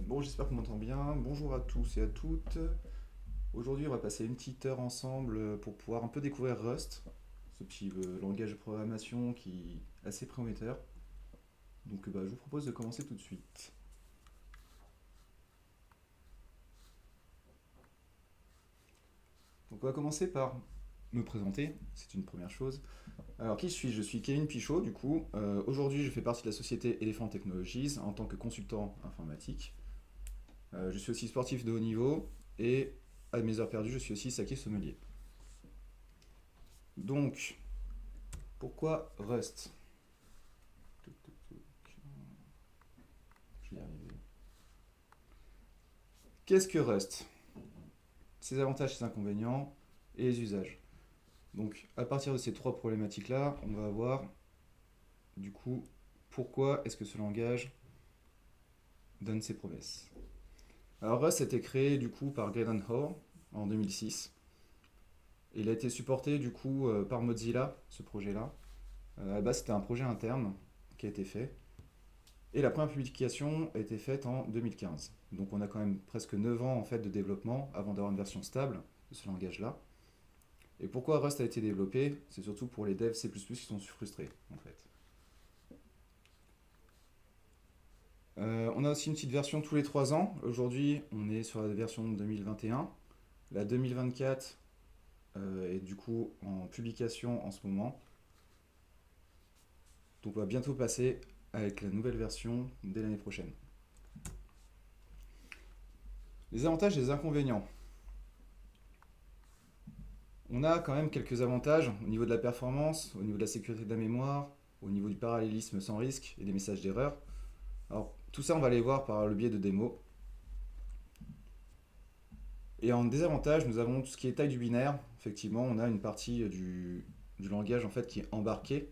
Bon, j'espère qu'on m'entend bien. Bonjour à tous et à toutes. Aujourd'hui, on va passer une petite heure ensemble pour pouvoir un peu découvrir Rust, ce petit langage de programmation qui est assez prometteur. Donc, je vous propose de commencer tout de suite. Donc, on va commencer par me présenter, c'est une première chose. Alors, qui suis-je? Je suis Kevin Pichot, du coup. Aujourd'hui, je fais partie de la société Elephant Technologies en tant que consultant informatique. Je suis aussi sportif de haut niveau et à mes heures perdues, je suis aussi saké sommelier. Donc, pourquoi Rust? Je vais y arriver. Qu'est-ce que Rust? Ses avantages, ses inconvénients et les usages. Donc, à partir de ces trois problématiques-là, on va voir du coup pourquoi est-ce que ce langage donne ses promesses. Alors, Rust a été créé du coup par Graydon Hoare en 2006. Il a été supporté du coup par Mozilla, ce projet-là. À la base, c'était un projet interne qui a été fait. Et la première publication a été faite en 2015. Donc on a quand même presque 9 ans en fait de développement avant d'avoir une version stable de ce langage-là. Et pourquoi Rust a été développé? C'est surtout pour les devs C++ qui sont frustrés en fait. On a aussi une petite version tous les 3 ans. Aujourd'hui, on est sur la version 2021. La 2024 est du coup en publication en ce moment. Donc on va bientôt passer avec la nouvelle version dès l'année prochaine. Les avantages et les inconvénients. On a quand même quelques avantages au niveau de la performance, au niveau de la sécurité de la mémoire, au niveau du parallélisme sans risque et des messages d'erreur. Alors tout ça on va aller voir par le biais de démos. Et en désavantage, nous avons tout ce qui est taille du binaire. Effectivement, on a une partie du langage en fait qui est embarquée.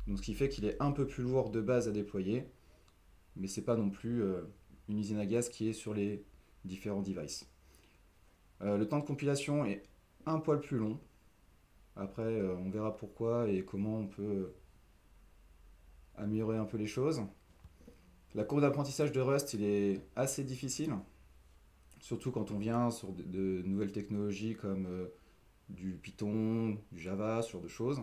Donc ce qui fait qu'il est un peu plus lourd de base à déployer, mais c'est pas non plus une usine à gaz qui est sur les différents devices. Le temps de compilation est un poil plus long. Après, on verra pourquoi et comment on peut améliorer un peu les choses. La courbe d'apprentissage de Rust, il est assez difficile, surtout quand on vient sur de nouvelles technologies comme du Python, du Java, ce genre de choses.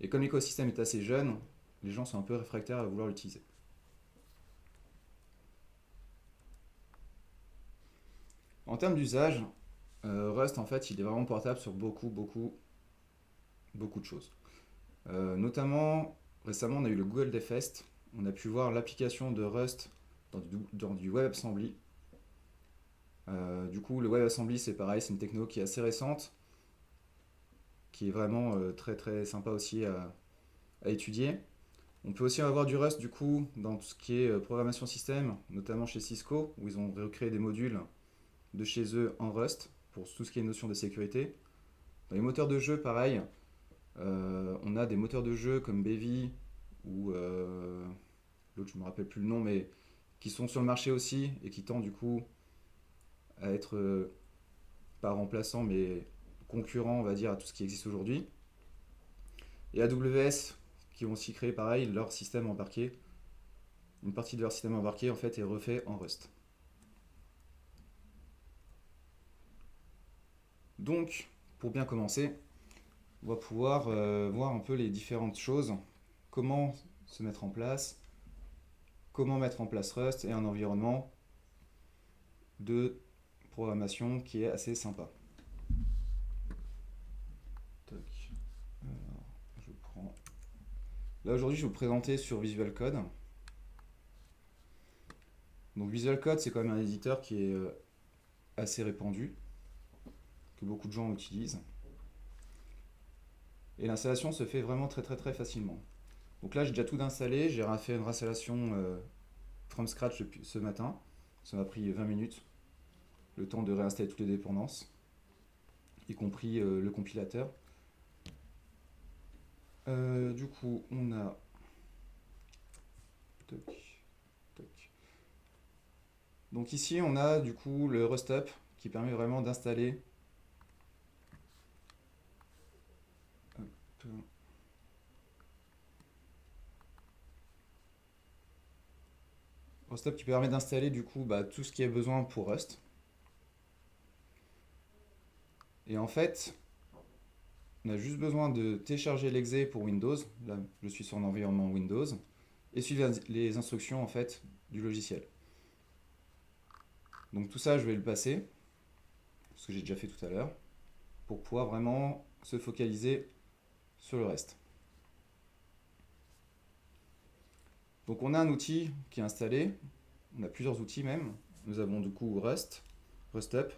Et comme l'écosystème est assez jeune, les gens sont un peu réfractaires à vouloir l'utiliser. En termes d'usage, Rust en fait, il est vraiment portable sur beaucoup de choses. Notamment, récemment, on a eu le Google Dev Fest. On a pu voir l'application de Rust dans du WebAssembly. Du coup, le WebAssembly, c'est pareil, c'est une techno qui est assez récente, qui est vraiment très très sympa aussi à étudier. On peut aussi avoir du Rust du coup dans tout ce qui est programmation système, notamment chez Cisco, où ils ont recréé des modules de chez eux en Rust pour tout ce qui est notion de sécurité. Dans les moteurs de jeu, pareil, on a des moteurs de jeu comme Bevy ou l'autre, je ne me rappelle plus le nom, mais qui sont sur le marché aussi et qui tendent du coup à être pas remplaçants mais concurrents, on va dire, à tout ce qui existe aujourd'hui. Et AWS qui ont aussi créé pareil leur système embarqué. Une partie de leur système embarqué en fait est refait en Rust. Donc, pour bien commencer, on va pouvoir voir un peu les différentes choses, comment se mettre en place, comment mettre en place Rust et un environnement de programmation qui est assez sympa. Toc. Alors, je prends. Là aujourd'hui, je vais vous présenter sur Visual Code. Donc Visual Code, c'est quand même un éditeur qui est assez répandu, que beaucoup de gens utilisent. Et l'installation se fait vraiment très très très facilement. Donc là, j'ai déjà tout installé, j'ai fait une installation from scratch depuis ce matin. Ça m'a pris 20 minutes, le temps de réinstaller toutes les dépendances, y compris le compilateur. Du coup, on a. Toc, toc. Donc ici, on a du coup le Rustup qui permet vraiment d'installer. Hop. Rust qui permet d'installer du coup tout ce qui est besoin pour Rust. Et en fait, on a juste besoin de télécharger l'exé pour Windows. Là, je suis sur un environnement Windows. Et suivre les instructions en fait du logiciel. Donc tout ça, je vais le passer, ce que j'ai déjà fait tout à l'heure, pour pouvoir vraiment se focaliser sur le reste. Donc on a un outil qui est installé, on a plusieurs outils même. Nous avons du coup RustUp,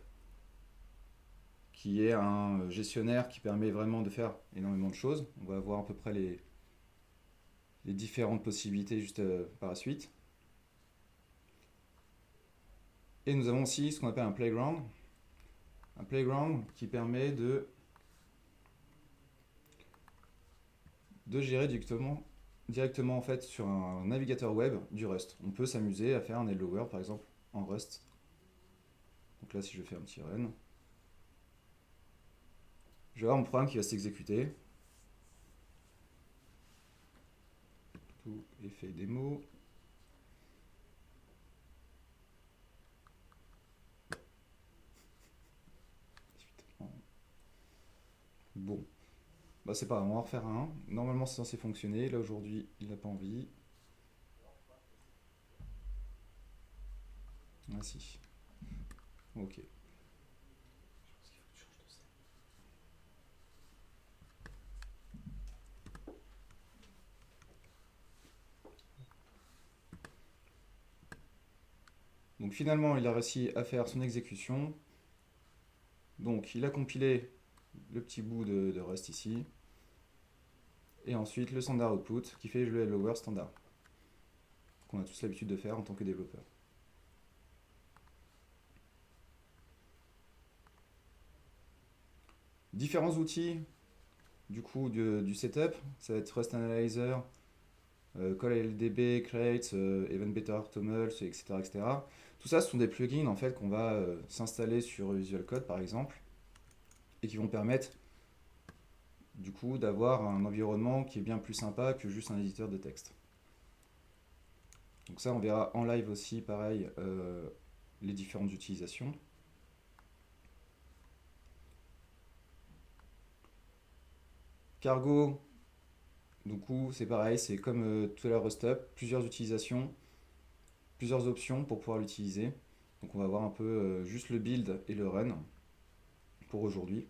qui est un gestionnaire qui permet vraiment de faire énormément de choses. On va voir à peu près les différentes possibilités juste par la suite. Et nous avons aussi ce qu'on appelle un playground. Un playground qui permet de gérer directement en fait sur un navigateur web du Rust. On peut s'amuser à faire un Hello World par exemple en Rust. Donc là si je fais un petit run, je vais avoir mon programme qui va s'exécuter. Tout effet démo. Bon, c'est pas grave, on va en refaire un. Normalement c'est censé fonctionner, là aujourd'hui il n'a pas envie. Ah si. Ok. Donc finalement il a réussi à faire son exécution. Donc il a compilé le petit bout de Rust ici. Et ensuite le standard output qui fait le hello world standard. Qu'on a tous l'habitude de faire en tant que développeur. Différents outils du coup du setup, ça va être Rust Analyzer, CallLDB, Crate, Even Better Toml, etc., etc. Tout ça, ce sont des plugins en fait qu'on va s'installer sur Visual Code par exemple et qui vont permettre du coup d'avoir un environnement qui est bien plus sympa que juste un éditeur de texte. Donc ça, on verra en live aussi, pareil, les différentes utilisations. Cargo, du coup, c'est pareil, c'est comme tout à l'heure RustUp, plusieurs utilisations, plusieurs options pour pouvoir l'utiliser. Donc on va voir un peu juste le build et le run pour aujourd'hui.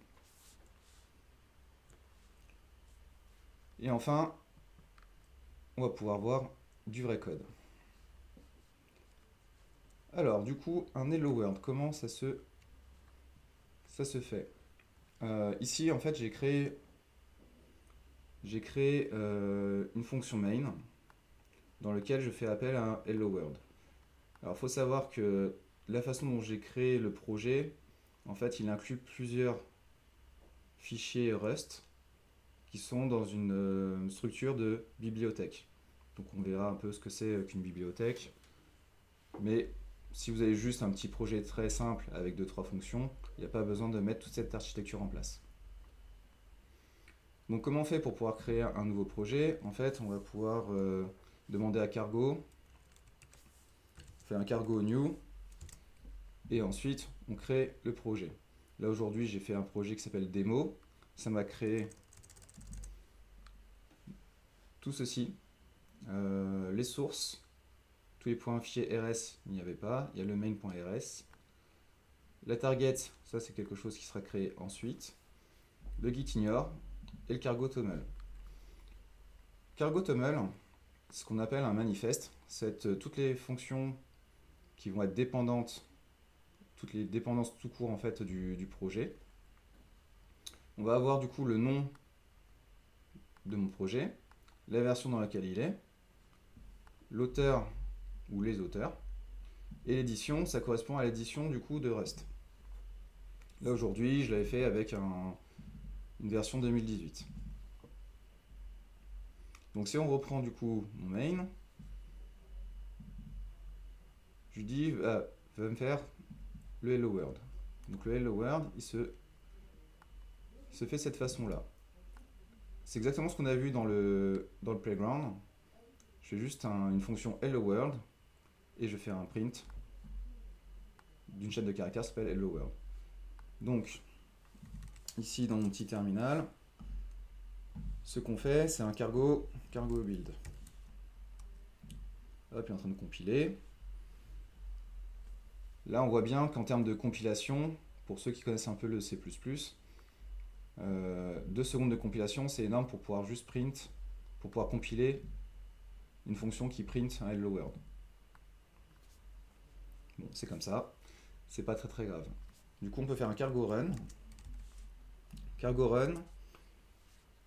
Et enfin, on va pouvoir voir du vrai code. Alors, du coup, un Hello World, comment ça se fait? Ici, en fait, j'ai créé une fonction main dans laquelle je fais appel à un Hello World. Alors, il faut savoir que la façon dont j'ai créé le projet, en fait, il inclut plusieurs fichiers Rust qui sont dans une structure de bibliothèque. Donc, on verra un peu ce que c'est qu'une bibliothèque. Mais si vous avez juste un petit projet très simple avec 2-3 fonctions, il n'y a pas besoin de mettre toute cette architecture en place. Donc comment on fait pour pouvoir créer un nouveau projet? En fait, on va pouvoir demander à Cargo, faire un Cargo new, et ensuite on crée le projet. Là aujourd'hui j'ai fait un projet qui s'appelle démo, ça m'a créé tout ceci, les sources, tous les points fichiers RS, il n'y avait pas, il y a le main.rs. La target, ça c'est quelque chose qui sera créé ensuite. Le gitignore et le cargo toml. Cargo toml, c'est ce qu'on appelle un manifeste. C'est toutes les fonctions qui vont être dépendantes, toutes les dépendances tout court en fait du projet. On va avoir du coup le nom de mon projet, la version dans laquelle il est, l'auteur ou les auteurs, et l'édition, ça correspond à l'édition du coup de Rust. Là aujourd'hui, je l'avais fait avec une version 2018. Donc si on reprend du coup mon main, je lui dis va me faire le Hello World. Donc le Hello World, il se fait de cette façon-là. C'est exactement ce qu'on a vu dans le playground. Je fais juste une fonction Hello World et je fais un print d'une chaîne de caractères qui s'appelle Hello World. Donc, ici dans mon petit terminal, ce qu'on fait, c'est un cargo build. Hop, il est en train de compiler. Là, on voit bien qu'en termes de compilation, pour ceux qui connaissent un peu le C++, 2 secondes de compilation, c'est énorme pour pouvoir juste print, pour pouvoir compiler une fonction qui print un Hello World. Bon, c'est comme ça, c'est pas très grave. Du coup, on peut faire un cargo run. Cargo run,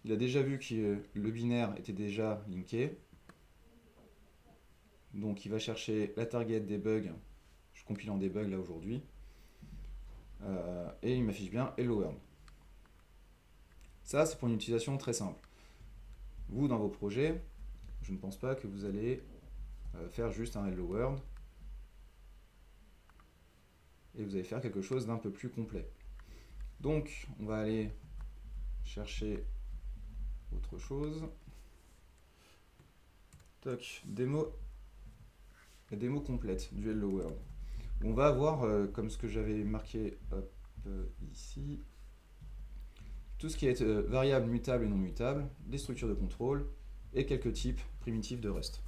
il a déjà vu que le binaire était déjà linké. Donc, il va chercher la target des bugs. Je compile en debug là aujourd'hui. Et il m'affiche bien Hello World. Ça, c'est pour une utilisation très simple. Vous, dans vos projets, je ne pense pas que vous allez faire juste un Hello World et vous allez faire quelque chose d'un peu plus complet. Donc, on va aller chercher autre chose. Toc, la démo complète du Hello World. On va avoir, comme ce que j'avais marqué ici, tout ce qui est variable, mutable et non mutable, des structures de contrôle et quelques types primitifs de Rust.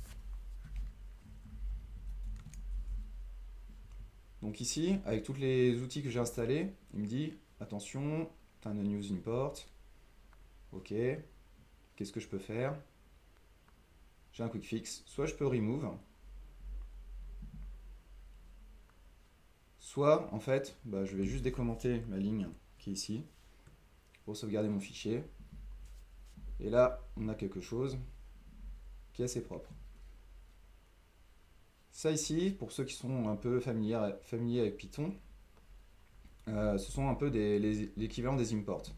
Donc ici, avec tous les outils que j'ai installés, il me dit attention, tu as un unuse import. Ok, qu'est-ce que je peux faire? J'ai un quick fix. Soit je peux remove, soit en fait, je vais juste décommenter ma ligne qui est ici pour sauvegarder mon fichier. Et là, on a quelque chose qui est assez propre. Ça ici, pour ceux qui sont un peu familiers avec Python, ce sont un peu l'équivalent des imports.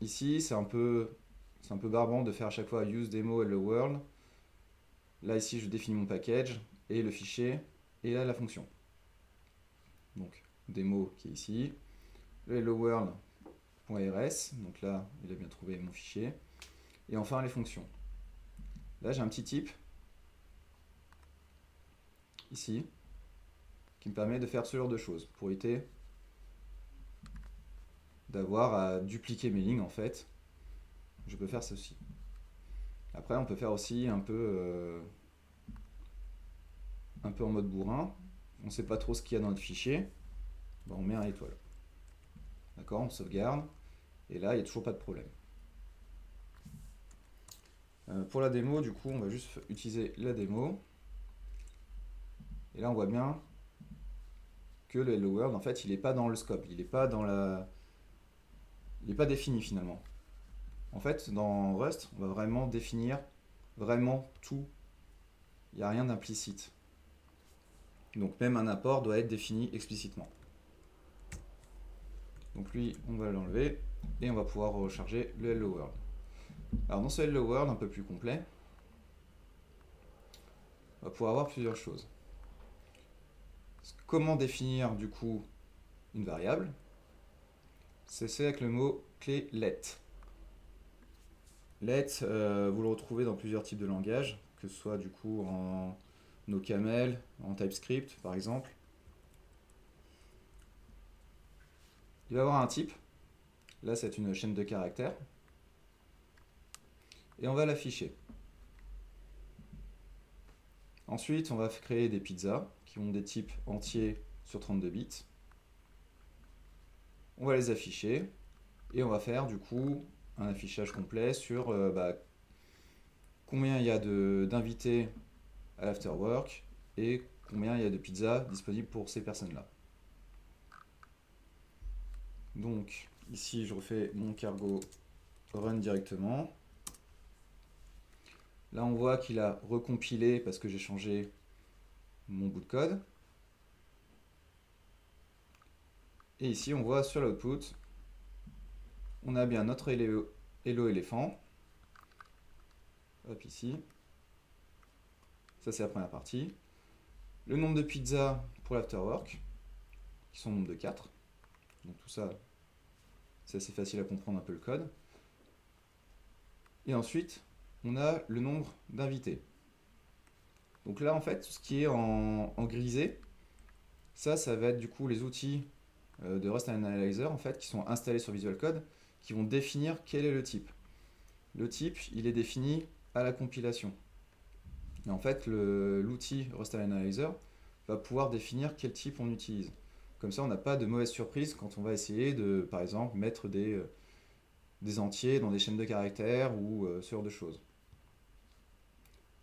Ici, c'est un peu barbant de faire à chaque fois use demo hello world. Là, ici, je définis mon package et le fichier, et là, la fonction. Donc, démo qui est ici, le hello world.rs, donc là, il a bien trouvé mon fichier, et enfin les fonctions. Là, j'ai un petit type, ici, qui me permet de faire ce genre de choses, pour éviter d'avoir à dupliquer mes lignes, en fait. Je peux faire ceci. Après, on peut faire aussi un peu en mode bourrin. On ne sait pas trop ce qu'il y a dans notre fichier. On met un étoile. D'accord, on sauvegarde. Et là, il n'y a toujours pas de problème. Pour la démo, du coup, on va juste utiliser la démo. Et là, on voit bien que le Hello World, en fait, il n'est pas dans le scope. Il n'est pas défini finalement. En fait, dans Rust, on va vraiment définir vraiment tout. Il n'y a rien d'implicite. Donc même un apport doit être défini explicitement. Donc lui, on va l'enlever et on va pouvoir recharger le Hello World. Alors dans ce Hello World un peu plus complet, on va pouvoir avoir plusieurs choses. Comment définir du coup une variable? C'est avec le mot clé let. Let, vous le retrouvez dans plusieurs types de langages, que ce soit du coup en OCaml, en TypeScript par exemple. Il va avoir un type. Là, c'est une chaîne de caractères. Et on va l'afficher. Ensuite, on va créer des pizzas qui ont des types entiers sur 32 bits. On va les afficher. Et on va faire du coup un affichage complet sur combien il y a d'invités à l'afterwork et combien il y a de pizzas disponibles pour ces personnes-là. Donc ici, je refais mon cargo run directement. Là, on voit qu'il a recompilé parce que j'ai changé mon bout de code. Et ici, on voit sur l'output, on a bien notre hello éléphant. Hop, ici. Ça, c'est la première partie. Le nombre de pizzas pour l'afterwork, qui sont au nombre de 4. Donc tout ça, c'est assez facile à comprendre un peu le code. Et ensuite, on a le nombre d'invités. Donc là, en fait, tout ce qui est en grisé, ça va être du coup les outils de Rust Analyzer en fait, qui sont installés sur Visual Code, qui vont définir quel est le type. Le type, il est défini à la compilation. Et en fait, l'outil Rust Analyzer va pouvoir définir quel type on utilise. Comme ça, on n'a pas de mauvaise surprise quand on va essayer de, par exemple, mettre des entiers dans des chaînes de caractères ou ce genre de choses.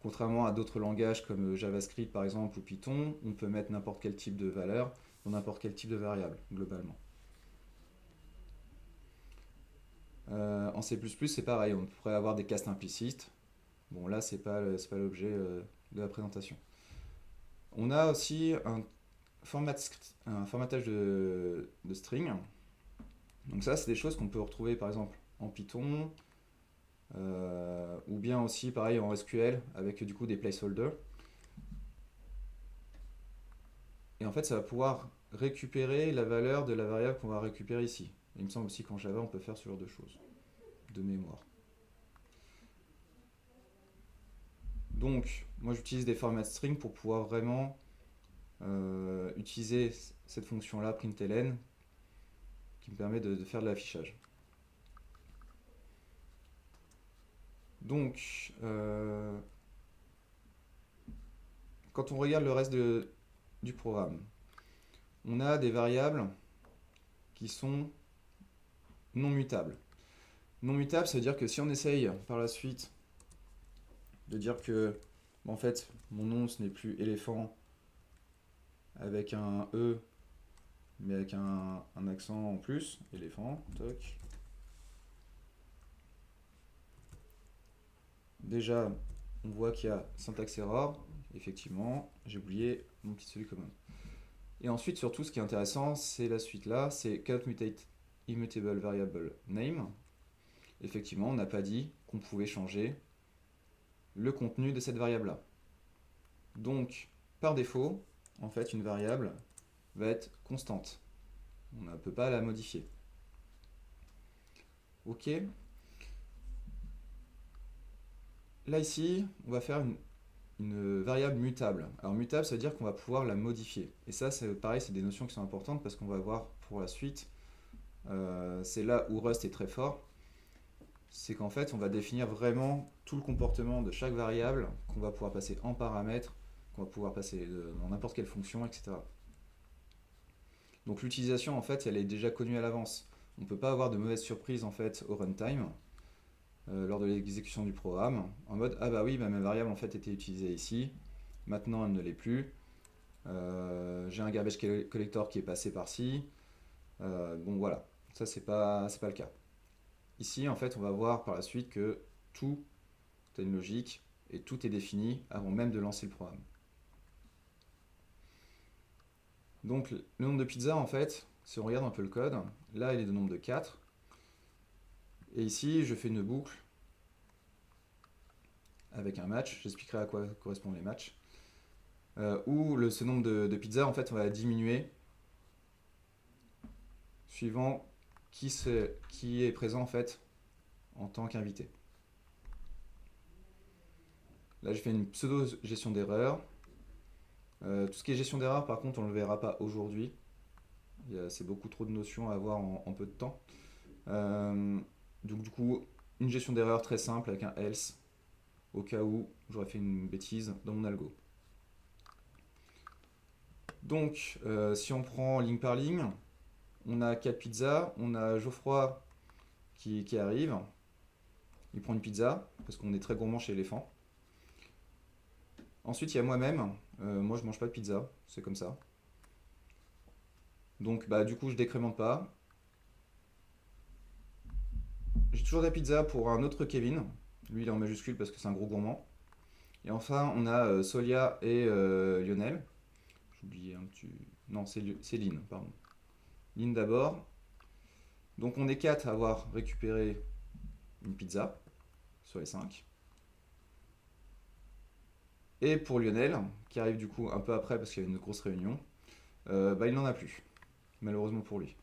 Contrairement à d'autres langages comme JavaScript par exemple ou Python, on peut mettre n'importe quel type de valeur dans n'importe quel type de variable, globalement. En C++, c'est pareil, on pourrait avoir des castes implicites. Bon, là, c'est pas l'objet de la présentation. On a aussi un formatage de string. Donc ça, c'est des choses qu'on peut retrouver par exemple en Python, ou bien aussi pareil en SQL avec du coup des placeholders. Et en fait, ça va pouvoir récupérer la valeur de la variable qu'on va récupérer ici. Et il me semble aussi qu'en Java, on peut faire ce genre de choses, de mémoire. Donc, moi j'utilise des formats string pour pouvoir vraiment utiliser cette fonction-là, println, qui me permet de faire de l'affichage. Donc, quand on regarde le reste du programme, on a des variables qui sont non mutables. Non mutable, ça veut dire que si on essaye par la suite de dire que, en fait, mon nom ce n'est plus éléphant avec un E, mais avec un accent en plus, éléphant, toc. Déjà, on voit qu'il y a syntaxe error, effectivement, j'ai oublié mon petit semi-colon. Et ensuite, surtout, ce qui est intéressant, c'est la suite là, c'est cannot mutate immutable variable name. Effectivement, on n'a pas dit qu'on pouvait changer le contenu de cette variable-là. Donc, par défaut, en fait, une variable va être constante. On ne peut pas la modifier. Ok. Là, ici, on va faire une variable mutable. Alors, mutable, ça veut dire qu'on va pouvoir la modifier. Et ça, c'est pareil, c'est des notions qui sont importantes parce qu'on va voir pour la suite. C'est là où Rust est très fort. C'est qu'en fait, on va définir vraiment tout le comportement de chaque variable qu'on va pouvoir passer en paramètres, qu'on va pouvoir passer dans n'importe quelle fonction, etc. Donc l'utilisation, en fait, elle est déjà connue à l'avance. On ne peut pas avoir de mauvaises surprises en fait au runtime lors de l'exécution du programme, en mode ah bah oui, bah, ma variable en fait était utilisée ici, maintenant elle ne l'est plus. J'ai un garbage collector qui est passé par-ci. Bon voilà, ça c'est pas le cas. Ici, en fait, on va voir par la suite que tout a une logique et tout est défini avant même de lancer le programme. Donc, le nombre de pizzas, en fait, si on regarde un peu le code, là, il est de nombre de 4. Et ici, je fais une boucle avec un match. J'expliquerai à quoi correspondent les matchs. Où ce nombre de pizzas, en fait, on va diminuer suivant qui est présent, en fait, en tant qu'invité. Là, je fais une pseudo-gestion d'erreur. Tout ce qui est gestion d'erreur, par contre, on ne le verra pas aujourd'hui. C'est beaucoup trop de notions à avoir en peu de temps. Donc, du coup, une gestion d'erreur très simple avec un else, au cas où j'aurais fait une bêtise dans mon algo. Donc, si on prend ligne par ligne, on a 4 pizzas, on a Geoffroy qui arrive. Il prend une pizza, parce qu'on est très gourmand chez Éléphant. Ensuite, il y a moi-même. Moi, je mange pas de pizza, c'est comme ça. Donc, bah, du coup, je décrémente pas. J'ai toujours de la pizza pour un autre Kevin. Lui, il est en majuscule parce que c'est un gros gourmand. Et enfin, on a Solia et Lionel. J'ai oublié un petit. Non, c'est Lynn, pardon. Lynn d'abord. Donc, on est 4 à avoir récupéré une pizza sur les 5. Et pour Lionel, qui arrive du coup un peu après parce qu'il y a une grosse réunion, bah, il n'en a plus, malheureusement pour lui.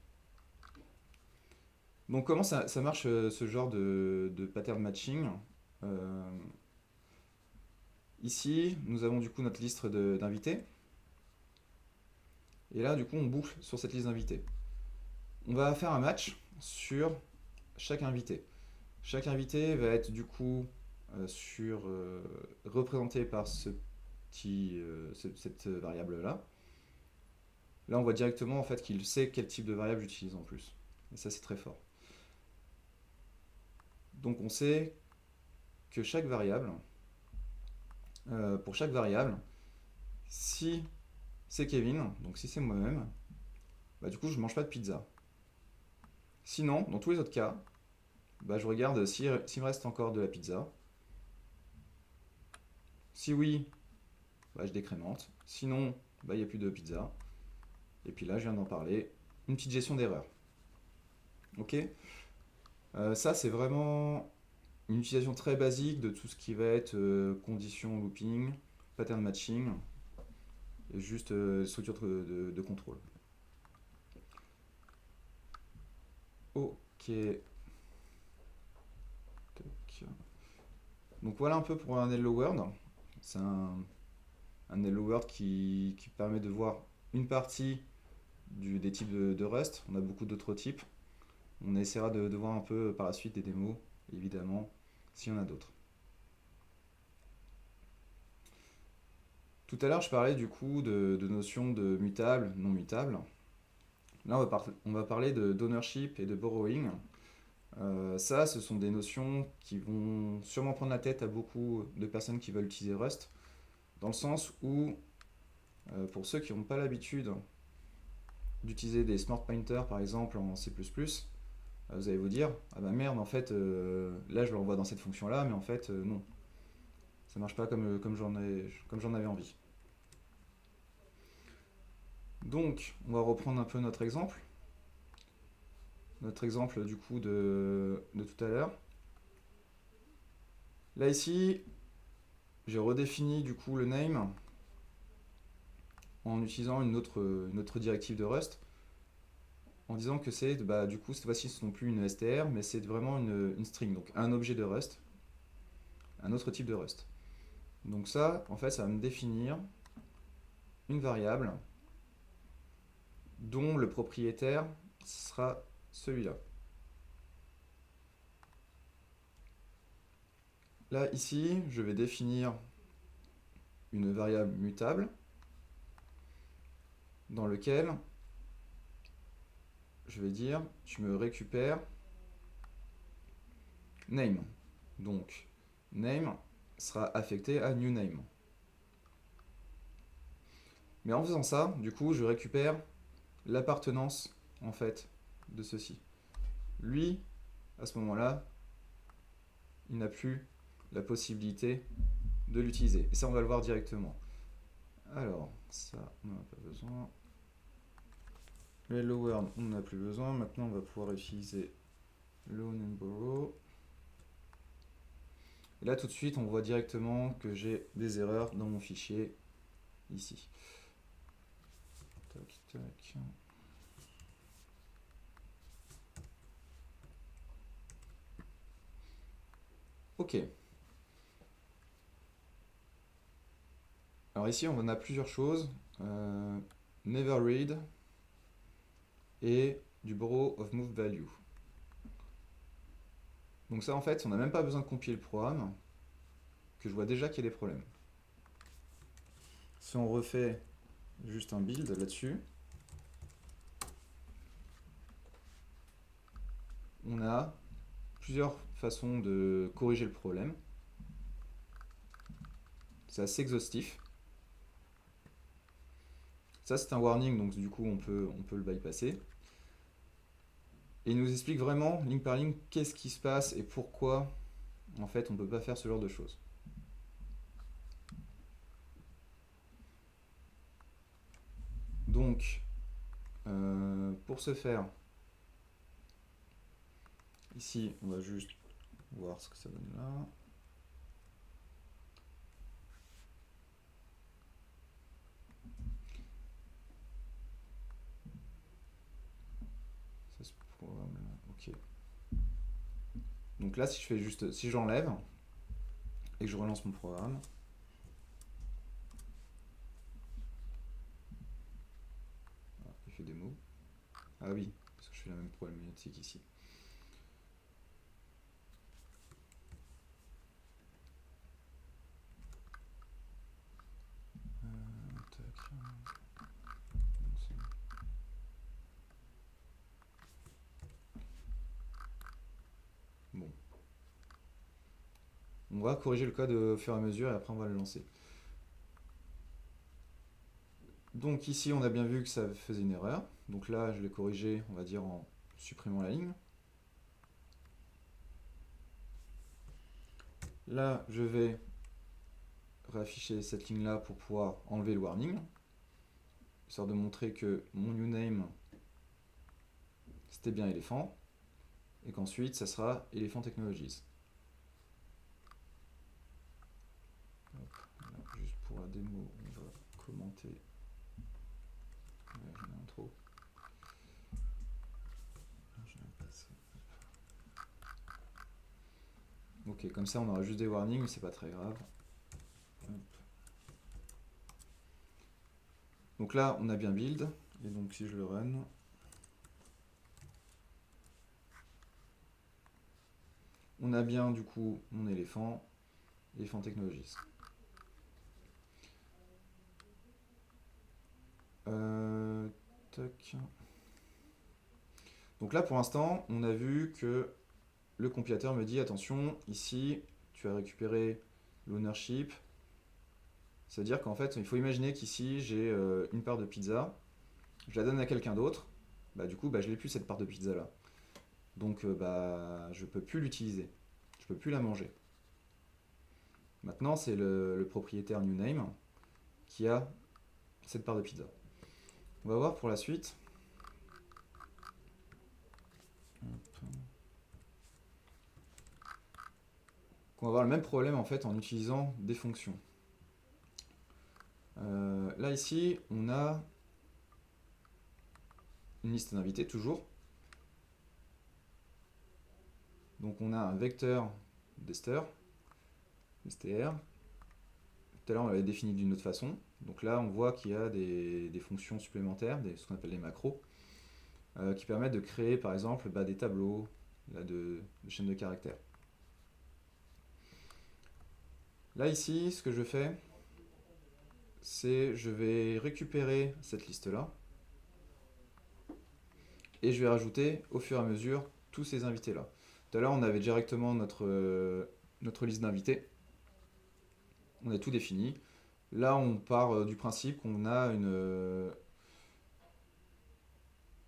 Donc comment ça marche ce genre de pattern matching? Euh, Ici, nous avons du coup notre liste d'invités. Et là, du coup, on boucle sur cette liste d'invités. On va faire un match sur chaque invité. Chaque invité va être du coup représenté par cette variable-là. Là, on voit directement en fait qu'il sait quel type de variable j'utilise en plus. Et ça, c'est très fort. Donc, on sait que chaque variable, pour chaque variable, si c'est Kevin, donc si c'est moi-même, bah, du coup, je ne mange pas de pizza. Sinon, dans tous les autres cas, bah, je regarde s'il me reste encore de la pizza. Si oui, bah, je décrémente. Sinon, bah, il n'y a plus de pizza. Et puis là, je viens d'en parler. Une petite gestion d'erreur. Ok. Ça, c'est vraiment une utilisation très basique de tout ce qui va être condition looping, pattern matching, et juste structure de contrôle. Ok. Tac. Donc voilà un peu pour un Hello World. C'est un Hello World qui permet de voir une partie des types de Rust. On a beaucoup d'autres types. On essaiera de voir un peu par la suite des démos, évidemment, s'il y en a d'autres. Tout à l'heure, je parlais du coup de notions de mutable, non mutable. Là, on va parler d'ownership et de borrowing. Ça, ce sont des notions qui vont sûrement prendre la tête à beaucoup de personnes qui veulent utiliser Rust, dans le sens où, pour ceux qui n'ont pas l'habitude d'utiliser des smart pointers, par exemple en C++, vous allez vous dire, ah bah merde, en fait, là je l'envoie dans cette fonction-là, mais en fait, non. Ça marche pas comme j'en avais envie. Donc, on va reprendre un peu notre exemple. Notre exemple du coup de tout à l'heure. Là ici, j'ai redéfini du coup le name en utilisant une autre directive de Rust, en disant que c'est, bah, du coup, cette fois-ci, ce n'est plus une str, mais c'est vraiment une string, donc un objet de Rust, un autre type de Rust. Donc ça, en fait, ça va me définir une variable dont le propriétaire sera celui-là. Là, ici, je vais définir une variable mutable dans lequel je vais dire tu me récupères name. Donc, name sera affecté à new name. Mais en faisant ça, du coup, je récupère l'appartenance en fait de ceci. Lui, à ce moment-là, il n'a plus la possibilité de l'utiliser. Et ça, on va le voir directement. Alors, ça, on n'en a pas besoin. Le hello world, on n'en a plus besoin. Maintenant, on va pouvoir utiliser loan and borrow. Et là, tout de suite, on voit directement que j'ai des erreurs dans mon fichier ici. Tac, tac. Ok. Alors ici, on a plusieurs choses. Never read et du borrow of move value. Donc ça, en fait, on n'a même pas besoin de compiler le programme, que je vois déjà qu'il y a des problèmes. Si on refait juste un build là-dessus, on a plusieurs façons de corriger le problème. C'est assez exhaustif. Ça, c'est un warning, donc du coup, on peut le bypasser. Et il nous explique vraiment, ligne par ligne, qu'est-ce qui se passe et pourquoi, en fait, on ne peut pas faire ce genre de choses. Donc, pour ce faire, ici, on va juste voir ce que ça donne là. Ça se programme là. Ok. Donc là, si je fais juste, si j'enlève, et que je relance mon programme, ah, il fait des mots. Ah oui, parce que je fais la même problématique ici. Tac. Bon. On va corriger le code au fur et à mesure et après on va le lancer. Donc ici on a bien vu que ça faisait une erreur. Donc là je l'ai corrigé, on va dire en supprimant la ligne. Là je vais réafficher cette ligne là pour pouvoir enlever le warning, histoire de montrer que mon new name c'était bien Elephant et qu'ensuite ça sera Elephant Technologies. Hop, là, juste pour la démo on va commenter. Ouais, j'en ai un trop. Ok, comme ça on aura juste des warnings, mais c'est pas très grave. Hop. Donc là on a bien build, et donc si je le run, on a bien du coup mon éléphant, Elephant Technologies. Tac. Donc là pour l'instant on a vu que le compilateur me dit attention, ici tu as récupéré l'ownership. C'est-à-dire qu'en fait il faut imaginer qu'ici j'ai une part de pizza, je la donne à quelqu'un d'autre, bah du coup bah, je n'ai plus cette part de pizza là. Donc bah je peux plus l'utiliser, je peux plus la manger. Maintenant c'est le propriétaire new name qui a cette part de pizza. On va voir pour la suite. On va avoir le même problème en fait en utilisant des fonctions. Là ici on a une liste d'invités toujours. Donc on a un vecteur d'ester, str. Tout à l'heure on l'avait défini d'une autre façon. Donc là on voit qu'il y a des fonctions supplémentaires, ce qu'on appelle des macros, qui permettent de créer par exemple des tableaux là, de chaînes de caractères. Là ici ce que je fais, c'est je vais récupérer cette liste là et je vais rajouter au fur et à mesure tous ces invités là. Tout à l'heure on avait directement notre liste d'invités, on a tout défini. Là on part du principe qu'on a une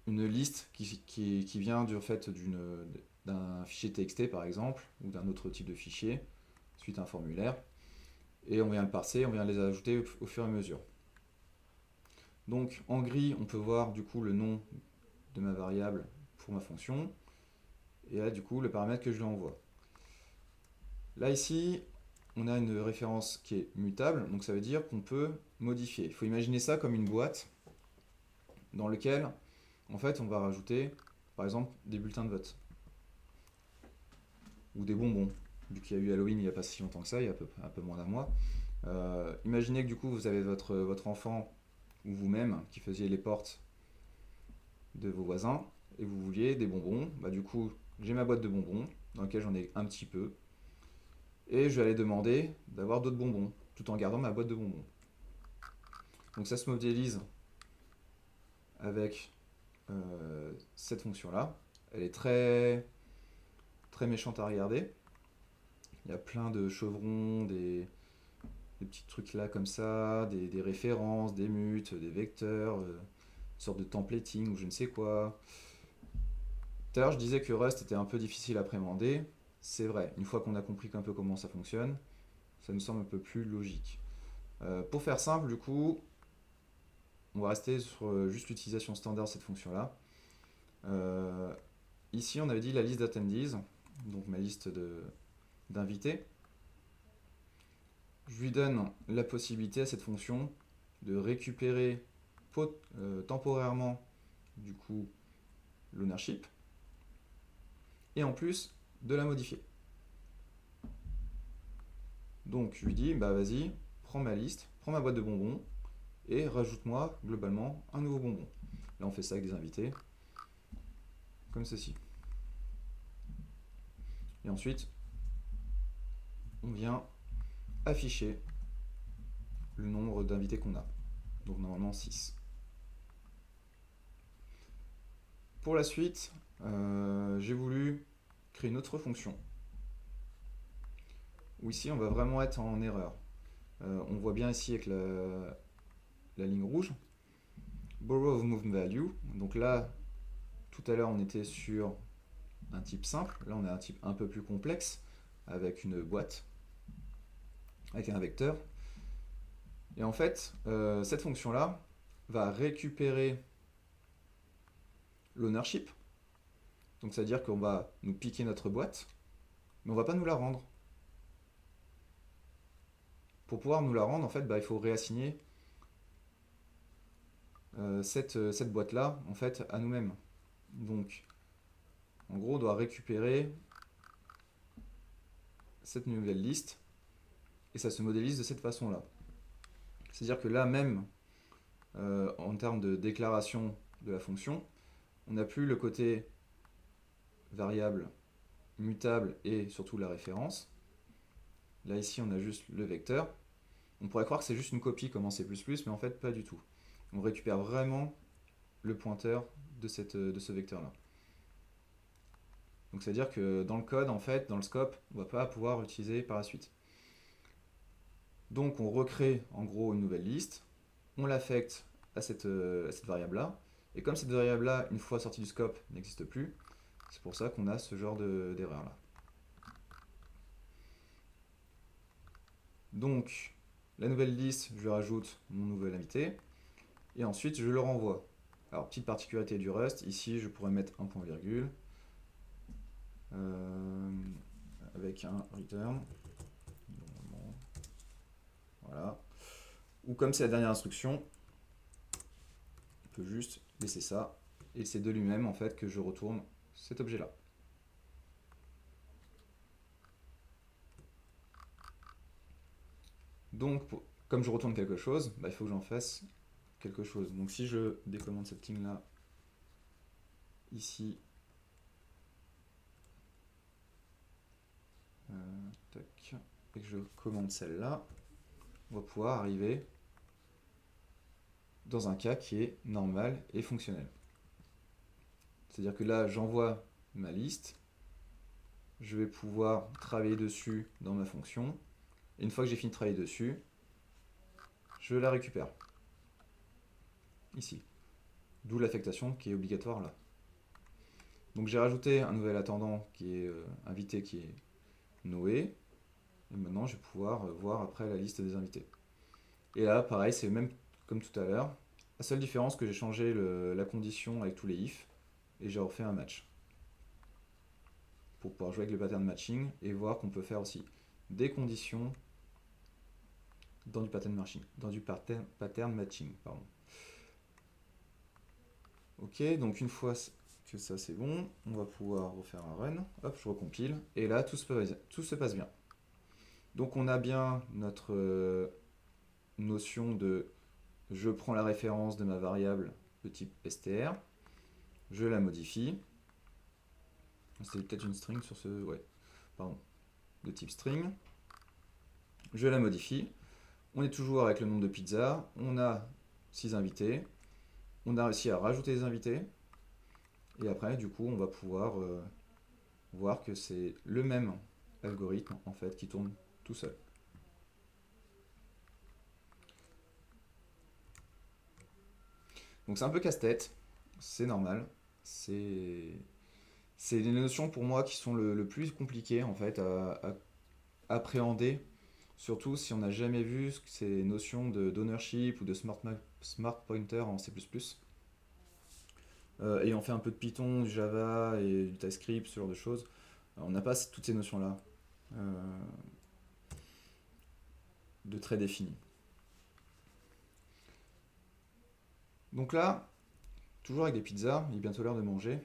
liste qui vient du fait d'un fichier TXT par exemple, ou d'un autre type de fichier, suite à un formulaire, et on vient le parser, on vient les ajouter au fur et à mesure. Donc en gris, on peut voir du coup le nom de ma variable pour ma fonction, et là du coup le paramètre que je lui envoie. Là ici, on a une référence qui est mutable, donc ça veut dire qu'on peut modifier. Il faut imaginer ça comme une boîte dans laquelle en fait on va rajouter par exemple des bulletins de vote ou des bonbons, vu qu'il y a eu Halloween il n'y a pas si longtemps que ça, il y a un peu moins d'un mois. Imaginez que du coup vous avez votre enfant ou vous-même qui faisiez les portes de vos voisins et vous vouliez des bonbons. Bah, du coup j'ai ma boîte de bonbons dans laquelle j'en ai un petit peu et je vais aller demander d'avoir d'autres bonbons tout en gardant ma boîte de bonbons. Donc ça se modélise avec cette fonction là. Elle est très méchante à regarder. Il y a plein de chevrons, des petits trucs là comme ça, des références, des mutes, des vecteurs, une sorte de templating ou je ne sais quoi. Tout à l'heure je disais que Rust était un peu difficile à appréhender. C'est vrai, une fois qu'on a compris un peu comment ça fonctionne, ça nous semble un peu plus logique. Pour faire simple, du coup, on va rester sur juste l'utilisation standard de cette fonction-là. Ici, on avait dit la liste d'attendees, donc ma liste d'invités. Je lui donne la possibilité à cette fonction de récupérer temporairement du coup l'ownership et en plus de la modifier. Donc je lui dis, bah vas-y, prends ma liste, prends ma boîte de bonbons et rajoute-moi globalement un nouveau bonbon. Là on fait ça avec des invités, comme ceci. Et ensuite, on vient afficher le nombre d'invités qu'on a. Donc normalement 6. Pour la suite, j'ai voulu créer une autre fonction où ici on va vraiment être en erreur. On voit bien ici avec la ligne rouge, borrow of movement value. Donc là, tout à l'heure on était sur un type simple, là on a un type un peu plus complexe avec une boîte, avec un vecteur. Et en fait, cette fonction-là va récupérer l'ownership. Donc c'est-à-dire qu'on va nous piquer notre boîte, mais on va pas nous la rendre. Pour pouvoir nous la rendre, en fait, il faut réassigner cette boîte-là en fait, à nous-mêmes. Donc, en gros, on doit récupérer cette nouvelle liste et ça se modélise de cette façon-là. C'est-à-dire que là même, en termes de déclaration de la fonction, on n'a plus le côté variable, mutable et surtout la référence. Là ici on a juste le vecteur. On pourrait croire que c'est juste une copie comme en C++, mais en fait pas du tout. On récupère vraiment le pointeur de ce vecteur-là. Donc ça veut dire que dans le code, en fait, dans le scope, on ne va pas pouvoir l'utiliser par la suite. Donc on recrée en gros une nouvelle liste, on l'affecte à cette variable-là, et comme cette variable-là, une fois sortie du scope, n'existe plus, c'est pour ça qu'on a ce genre d'erreur-là. Donc la nouvelle liste, je lui rajoute mon nouvel invité, et ensuite je le renvoie. Alors petite particularité du Rust, ici je pourrais mettre un point virgule, avec un return. Voilà. Ou comme c'est la dernière instruction, on peut juste laisser ça. Et c'est de lui-même en fait que je retourne cet objet-là. Donc, comme je retourne quelque chose, il faut que j'en fasse quelque chose. Donc si je décommande cette ligne-là, ici, tac, et que je commande celle-là, on va pouvoir arriver dans un cas qui est normal et fonctionnel. C'est-à-dire que là, j'envoie ma liste, je vais pouvoir travailler dessus dans ma fonction, et une fois que j'ai fini de travailler dessus, je la récupère. Ici. D'où l'affectation qui est obligatoire là. Donc j'ai rajouté un nouvel attendant qui est invité, qui est Noé. Et maintenant je vais pouvoir voir après la liste des invités. Et là, pareil, c'est même comme tout à l'heure. La seule différence, que j'ai changé la condition avec tous les ifs et j'ai refait un match. Pour pouvoir jouer avec le pattern matching et voir qu'on peut faire aussi des conditions dans du pattern matching. Pattern matching, pardon. Ok, donc une fois que ça c'est bon, on va pouvoir refaire un run. Hop, je recompile. Et là, tout se passe bien. Donc on a bien notre notion de je prends la référence de ma variable de type str, je la modifie. C'est peut-être une string sur ce... Ouais, pardon. De type string. Je la modifie. On est toujours avec le nombre de pizzas. On a 6 invités. On a réussi à rajouter des invités. Et après, du coup, on va pouvoir voir que c'est le même algorithme en fait qui tourne tout seul. Donc c'est un peu casse-tête, c'est normal. C'est des notions pour moi qui sont le plus compliquées en fait à appréhender, surtout si on n'a jamais vu ces notions d'ownership ou de smart pointer en C++. Ayant fait un peu de Python, du Java et du TypeScript, ce genre de choses, on n'a pas toutes ces notions-là de très définies. Donc là, toujours avec des pizzas, il est bientôt l'heure de manger.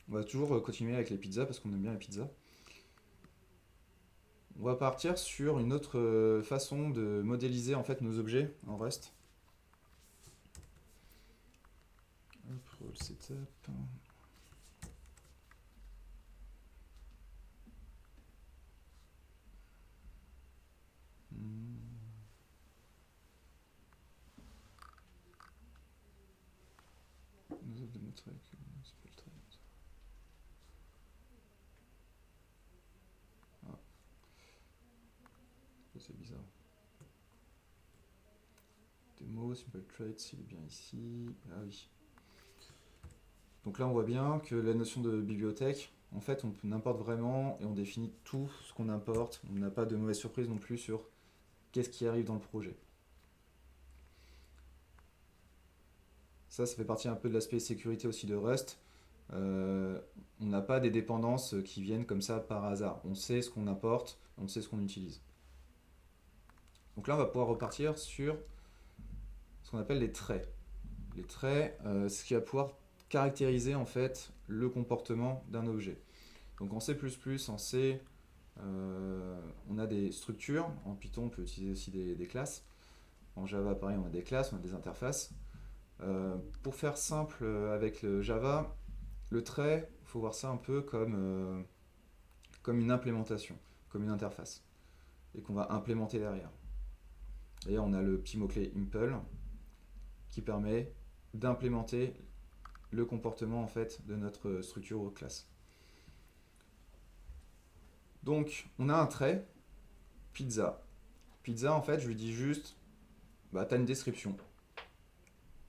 On va toujours continuer avec les pizzas parce qu'on aime bien les pizzas. On va partir sur une autre façon de modéliser en fait nos objets en Rust. Hop, role setup. Nous avons démontré que c'est pas le trait. Ah, c'est bizarre. Demo, simple traits, il est bien ici. Ah oui. Donc là, on voit bien que la notion de bibliothèque, en fait, on importe vraiment et on définit tout ce qu'on importe. On n'a pas de mauvaise surprise non plus sur qu'est-ce qui arrive dans le projet. Ça fait partie un peu de l'aspect sécurité aussi de Rust. On n'a pas des dépendances qui viennent comme ça par hasard. On sait ce qu'on importe, on sait ce qu'on utilise. Donc là, on va pouvoir repartir sur ce qu'on appelle les traits. Les traits, ce qui va pouvoir caractériser en fait le comportement d'un objet. Donc en C++, en C, on a des structures. En Python, on peut utiliser aussi des classes. En Java, pareil, on a des classes, on a des interfaces. Pour faire simple avec le Java, le trait, il faut voir ça un peu comme une implémentation, comme une interface, et qu'on va implémenter derrière. D'ailleurs, on a le petit mot-clé impl qui permet d'implémenter le comportement en fait de notre structure ou classe. Donc, on a un trait, pizza. Pizza, en fait, je lui dis juste, bah, t'as une description.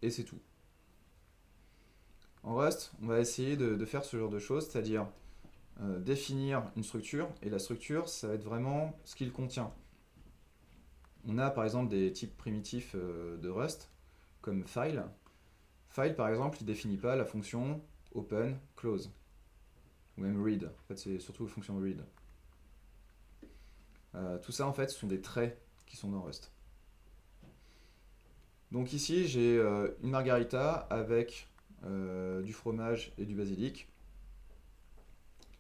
Et c'est tout. En Rust, on va essayer de faire ce genre de choses, c'est-à-dire définir une structure, et la structure, ça va être vraiment ce qu'il contient. On a par exemple des types primitifs de Rust, comme file. File, par exemple, il ne définit pas la fonction open, close, ou même read. En fait, c'est surtout la fonction read. Tout ça, en fait, ce sont des traits qui sont dans Rust. Donc ici, j'ai une margarita avec du fromage et du basilic.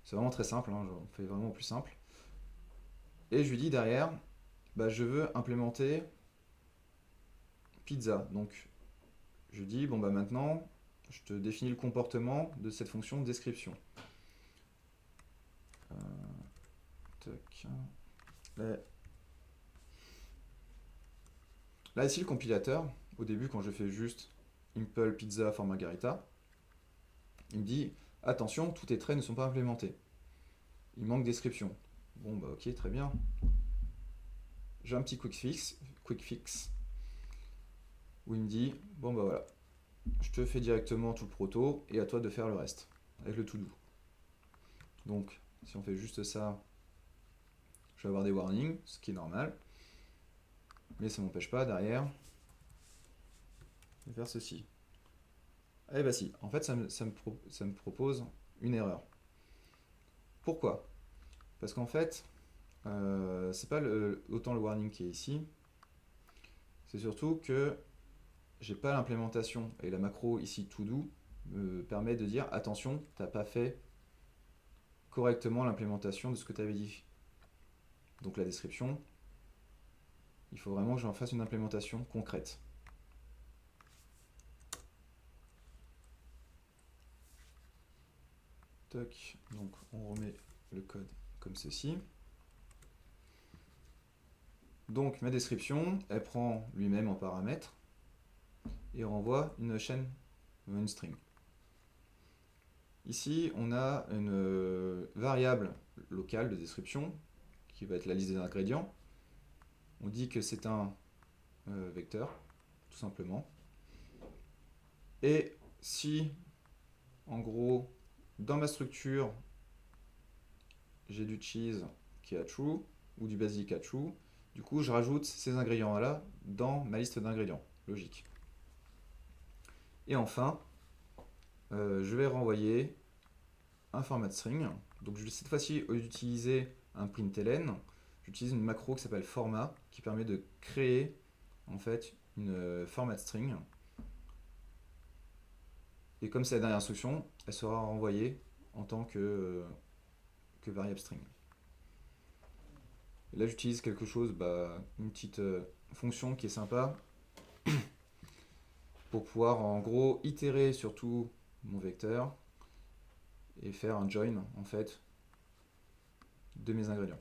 C'est vraiment très simple, hein, on fait vraiment au plus simple. Et je lui dis derrière, bah, je veux implémenter pizza. Donc je dis, bon bah maintenant, je te définis le comportement de cette fonction de description. Là ici, le compilateur, au début quand je fais juste impl pizza for margarita, il me dit, attention, tous tes traits ne sont pas implémentés. Il manque description. Bon bah ok, très bien. J'ai un petit quick fix où il me dit, bon bah voilà, je te fais directement tout le proto et à toi de faire le reste avec le to do. Donc si on fait juste ça, je vais avoir des warnings, ce qui est normal, mais ça m'empêche pas derrière de faire ceci. Eh bah si, en fait ça me propose une erreur. Pourquoi? Parce qu'en fait, c'est pas autant le warning qui est ici, c'est surtout que j'ai pas l'implémentation et la macro ici to do me permet de dire attention, t'as pas fait correctement l'implémentation de ce que tu avais dit. Donc la description, il faut vraiment que j'en fasse une implémentation concrète. Toc, donc on remet le code comme ceci. Donc ma description, elle prend lui-même en paramètre et renvoie une chaîne, une string. Ici, on a une variable locale de description qui va être la liste des ingrédients. On dit que c'est un vecteur, tout simplement. Et si, en gros, dans ma structure, j'ai du cheese qui est à true ou du basic à true, du coup, je rajoute ces ingrédients-là dans ma liste d'ingrédients. Logique. Et enfin, je vais renvoyer un format string. Donc cette fois-ci, au lieu d'utiliser un println, j'utilise une macro qui s'appelle format, qui permet de créer en fait une format string. Et comme c'est la dernière instruction, elle sera renvoyée en tant que variable string. Et là, j'utilise quelque chose, une petite fonction qui est sympa pour pouvoir en gros itérer sur tout mon vecteur et faire un join en fait de mes ingrédients.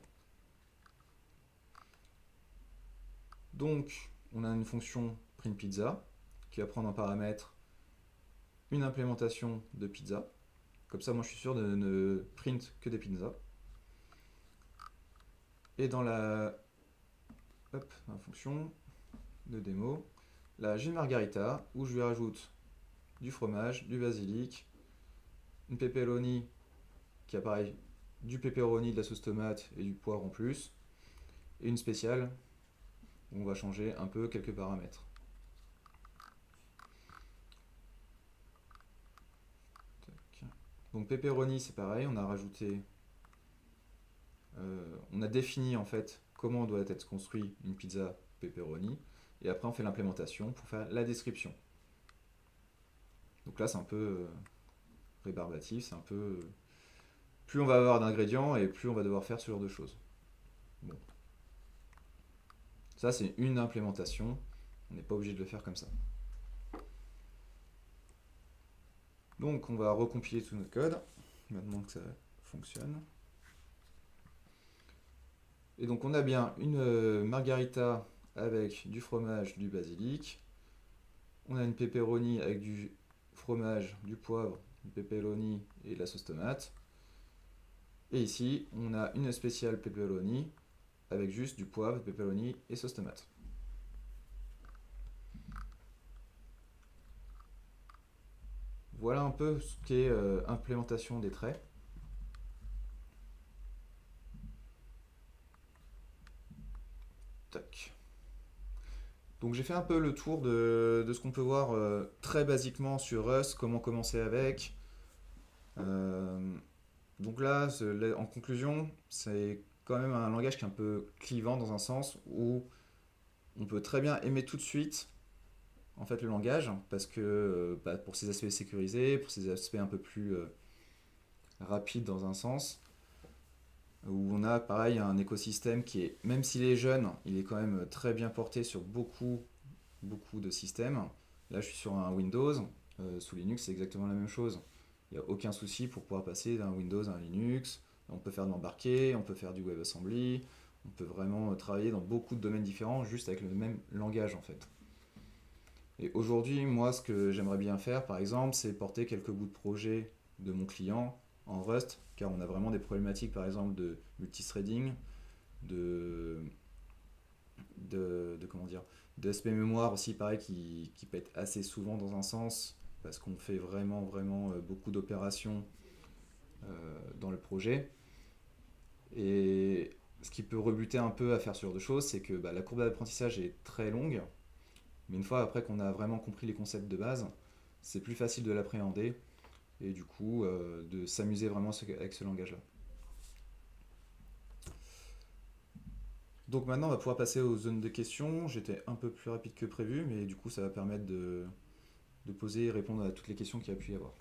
Donc, on a une fonction print pizza qui va prendre en paramètre une implémentation de pizza. Comme ça, moi, je suis sûr de ne print que des pizzas. Et dans la fonction de démo, là, j'ai une margarita où je lui rajoute du fromage, du basilic, une pepperoni qui a pareil du pepperoni, de la sauce tomate et du poivre en plus, et une spéciale où on va changer un peu quelques paramètres. Donc pepperoni c'est pareil, on a défini en fait comment doit être construit une pizza pepperoni, et après on fait l'implémentation pour faire la description. Donc là c'est un peu rébarbatif, c'est un peu plus on va avoir d'ingrédients et plus on va devoir faire ce genre de choses. Bon. Ça c'est une implémentation, on n'est pas obligé de le faire comme ça. Donc on va recompiler tout notre code, maintenant que ça fonctionne. Et donc on a bien une margarita avec du fromage, du basilic. On a une pepperoni avec du fromage, du poivre, du pepperoni et de la sauce tomate. Et ici, on a une spéciale pepperoni avec juste du poivre, pepperoni et sauce tomate. Voilà un peu ce qu'est implémentation des traits. Tac. Donc j'ai fait un peu le tour de ce qu'on peut voir très basiquement sur Rust, comment commencer avec. Euh, donc là, en conclusion, c'est quand même un langage qui est un peu clivant dans un sens où on peut très bien aimer tout de suite en fait le langage parce que pour ses aspects sécurisés, pour ses aspects un peu plus rapides dans un sens, où on a pareil un écosystème qui est, même s'il est jeune, il est quand même très bien porté sur beaucoup de systèmes. Là, je suis sur un Windows. Sous Linux, c'est exactement la même chose. Il n'y a aucun souci pour pouvoir passer d'un Windows à un Linux. On peut faire de l'embarqué, on peut faire du WebAssembly, on peut vraiment travailler dans beaucoup de domaines différents juste avec le même langage en fait. Et aujourd'hui, moi, ce que j'aimerais bien faire, par exemple, c'est porter quelques bouts de projet de mon client en Rust, car on a vraiment des problématiques, par exemple, de multithreading, de, comment dire, d'aspect mémoire aussi, pareil, qui pète assez souvent dans un sens, parce qu'on fait vraiment beaucoup d'opérations dans le projet. Et ce qui peut rebuter un peu à faire ce genre de choses, c'est que la courbe d'apprentissage est très longue, mais une fois après qu'on a vraiment compris les concepts de base, c'est plus facile de l'appréhender et du coup de s'amuser vraiment avec ce langage-là. Donc maintenant, on va pouvoir passer aux zones de questions. J'étais un peu plus rapide que prévu, mais du coup, ça va permettre de poser et répondre à toutes les questions qu'il y a pu y avoir.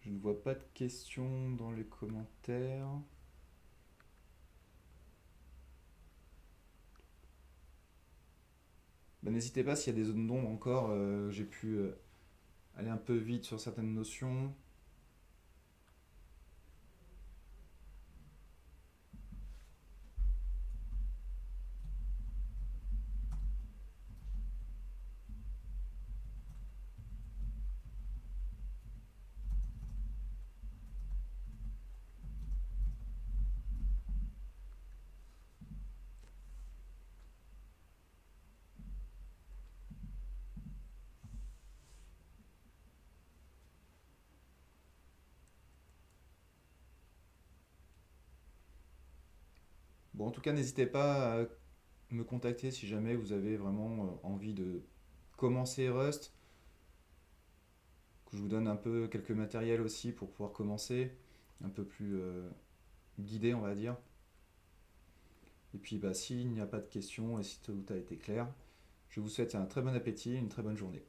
Je ne vois pas de questions dans les commentaires. N'hésitez pas s'il y a des zones d'ombre encore. J'ai pu aller un peu vite sur certaines notions. Bon, en tout cas, n'hésitez pas à me contacter si jamais vous avez vraiment envie de commencer Rust, que je vous donne un peu quelques matériels aussi pour pouvoir commencer, un peu plus guidé, on va dire. Et puis, bah, s'il n'y a pas de questions et si tout a été clair, je vous souhaite un très bon appétit et une très bonne journée.